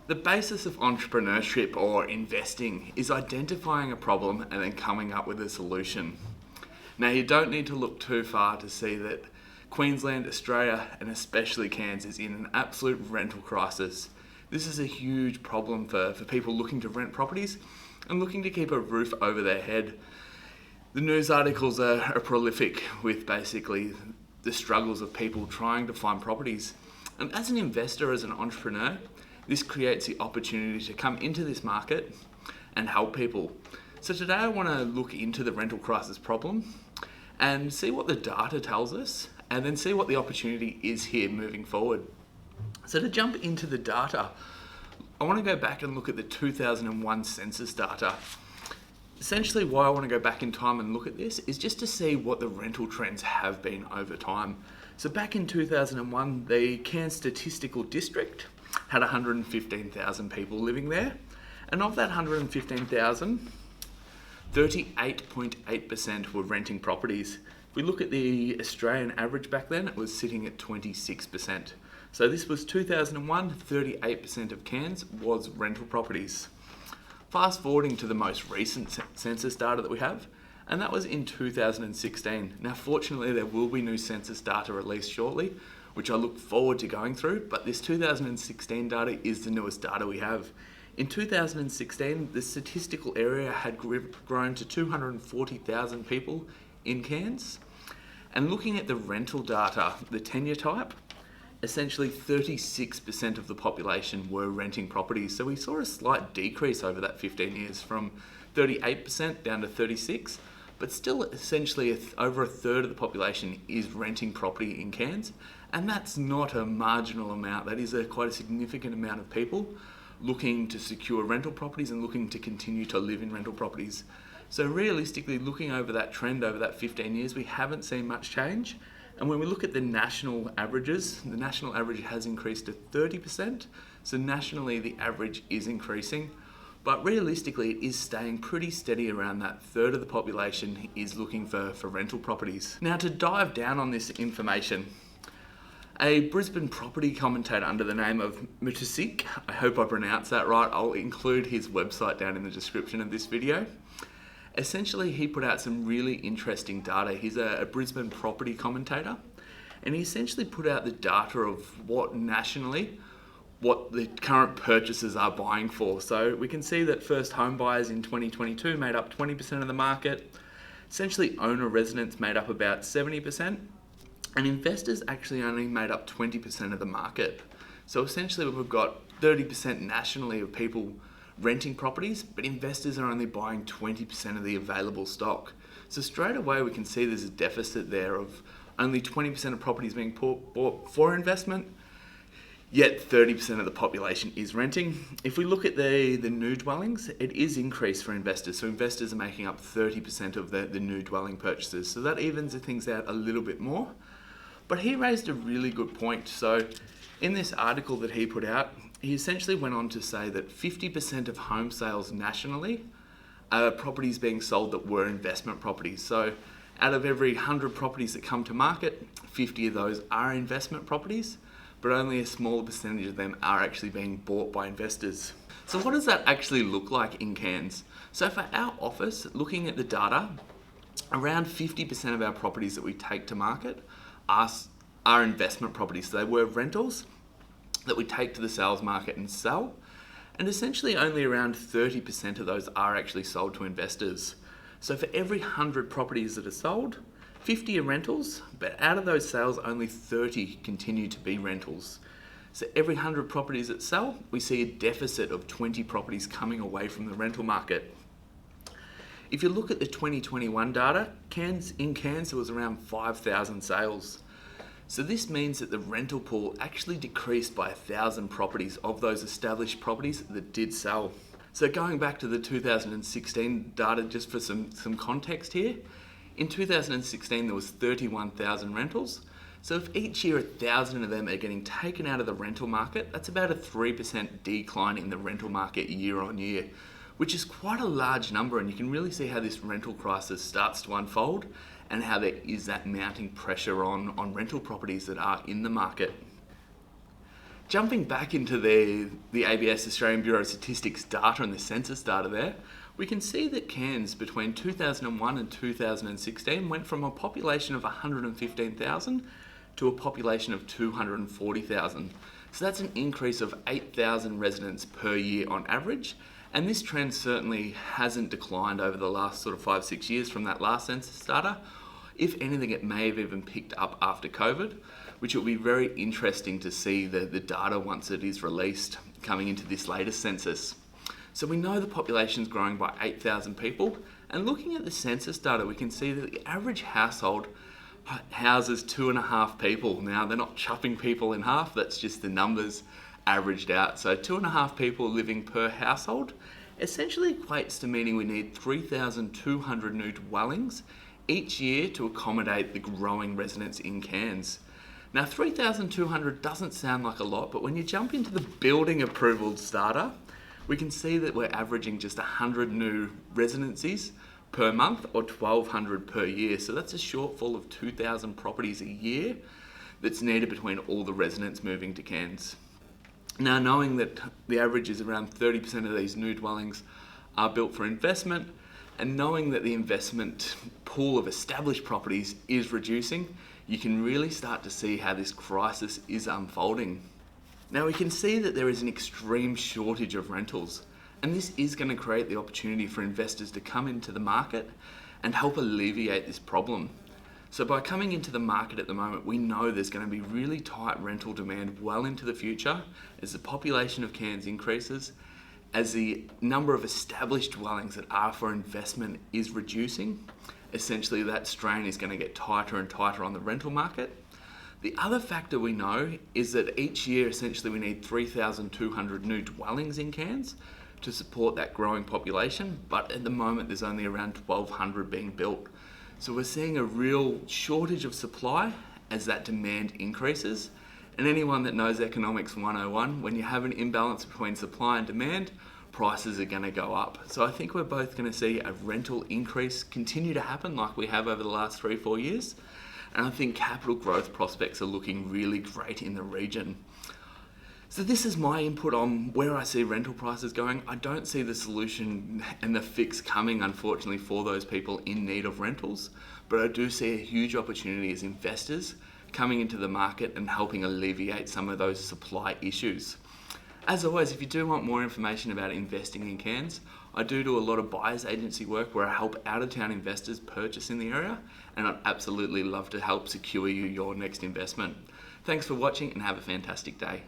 The basis of entrepreneurship or investing is identifying a problem and then coming up with a solution. Now, you don't need to look too far to see that Queensland, Australia, and especially Cairns is in an absolute rental crisis. This is a huge problem for people looking to rent properties and looking to keep a roof over their head. The news articles are prolific with basically the struggles of people trying to find properties. And as an investor, as an entrepreneur, this creates the opportunity to come into this market and help people. So today I want to look into the rental crisis problem and see what the data tells us and then see what the opportunity is here moving forward. So to jump into the data, I want to go back and look at the 2001 census data. Essentially why I want to go back in time and look at this is just to see what the rental trends have been over time. So back in 2001, the Cairns Statistical District had 115,000 people living there, and of that 115,000, 38.8% were renting properties. If we look at the Australian average back then, it was sitting at 26%. So this was 2001, 38% of Cairns was rental properties. Fast forwarding to the most recent census data that we have, and that was in 2016. Now, fortunately, there will be new census data released shortly, which I look forward to going through, but this 2016 data is the newest data we have. In 2016, the statistical area had grown to 240,000 people in Cairns. And looking at the rental data, the tenure type, essentially 36% of the population were renting properties. So we saw a slight decrease over that 15 years from 38% down to 36%. But still, essentially, over a third of the population is renting property in Cairns, and that's not a marginal amount. That is quite a significant amount of people looking to secure rental properties and looking to continue to live in rental properties. So realistically, looking over that trend over that 15 years, we haven't seen much change. And when we look at the national averages, the national average has increased to 30%. So nationally, the average is increasing. But realistically, it is staying pretty steady around that third of the population is looking for rental properties. Now, to dive down on this information, a Brisbane property commentator under the name of Mutasik, I hope I pronounced that right, I'll include his website down in the description of this video. Essentially, he put out some really interesting data. He's a Brisbane property commentator, and he essentially put out the data of what nationally, what the current purchasers are buying for. So we can see that first home buyers in 2022 made up 20% of the market. Essentially, owner residents made up about 70%, and investors actually only made up 20% of the market. So essentially, we've got 30% nationally of people renting properties, but investors are only buying 20% of the available stock. So straight away, we can see there's a deficit there of only 20% of properties being bought for investment, yet 30% of the population is renting. If we look at the new dwellings, it is increased for investors. So investors are making up 30% of the new dwelling purchases. So that evens things out a little bit more. But he raised a really good point. So in this article that he put out, he essentially went on to say that 50% of home sales nationally are properties being sold that were investment properties. So out of every 100 properties that come to market, 50 of those are investment properties, but only a smaller percentage of them are actually being bought by investors. So what does that actually look like in Cairns? So for our office, looking at the data, around 50% of our properties that we take to market are investment properties. So they were rentals that we take to the sales market and sell, and essentially only around 30% of those are actually sold to investors. So for every 100 properties that are sold, 50 are rentals, but out of those sales, only 30 continue to be rentals. So every 100 properties that sell, we see a deficit of 20 properties coming away from the rental market. If you look at the 2021 data, in Cairns there was around 5,000 sales. So this means that the rental pool actually decreased by 1,000 properties of those established properties that did sell. So going back to the 2016 data, just for some context here, in 2016 there was 31,000 rentals. So if each year 1,000 of them are getting taken out of the rental market, that's about a 3% decline in the rental market year on year, which is quite a large number, and you can really see how this rental crisis starts to unfold and how there is that mounting pressure on rental properties that are in the market. Jumping back into the ABS Australian Bureau of Statistics data and the census data there, we can see that Cairns between 2001 and 2016 went from a population of 115,000 to a population of 240,000. So that's an increase of 8,000 residents per year on average. And this trend certainly hasn't declined over the last sort of 5-6 years from that last census data. If anything, it may have even picked up after COVID, which will be very interesting to see the data once it is released coming into this latest census. So we know the population is growing by 8,000 people, and looking at the census data, we can see that the average household houses 2.5 people. Now, they're not chopping people in half, that's just the numbers averaged out. So 2.5 people living per household essentially equates to meaning we need 3,200 new dwellings each year to accommodate the growing residents in Cairns. Now, 3,200 doesn't sound like a lot, but when you jump into the building approvals data, we can see that we're averaging just 100 new residencies per month or 1,200 per year. So that's a shortfall of 2,000 properties a year that's needed between all the residents moving to Cairns. Now, knowing that the average is around 30% of these new dwellings are built for investment, and knowing that the investment pool of established properties is reducing, you can really start to see how this crisis is unfolding. Now, we can see that there is an extreme shortage of rentals, and this is going to create the opportunity for investors to come into the market and help alleviate this problem. So by coming into the market at the moment, we know there's going to be really tight rental demand well into the future as the population of Cairns increases, as the number of established dwellings that are for investment is reducing. Essentially, that strain is going to get tighter and tighter on the rental market. The other factor we know is that each year, essentially, we need 3,200 new dwellings in Cairns to support that growing population, but at the moment, there's only around 1,200 being built. So we're seeing a real shortage of supply as that demand increases. And anyone that knows economics 101, when you have an imbalance between supply and demand, prices are going to go up. So I think we're both going to see a rental increase continue to happen like we have over the last 3-4 years. And I think capital growth prospects are looking really great in the region. So this is my input on where I see rental prices going. I don't see the solution and the fix coming, unfortunately, for those people in need of rentals, but I do see a huge opportunity as investors coming into the market and helping alleviate some of those supply issues. As always, if you do want more information about investing in Cairns, I do a lot of buyers agency work where I help out-of-town investors purchase in the area, and I'd absolutely love to help secure you your next investment. Thanks for watching and have a fantastic day.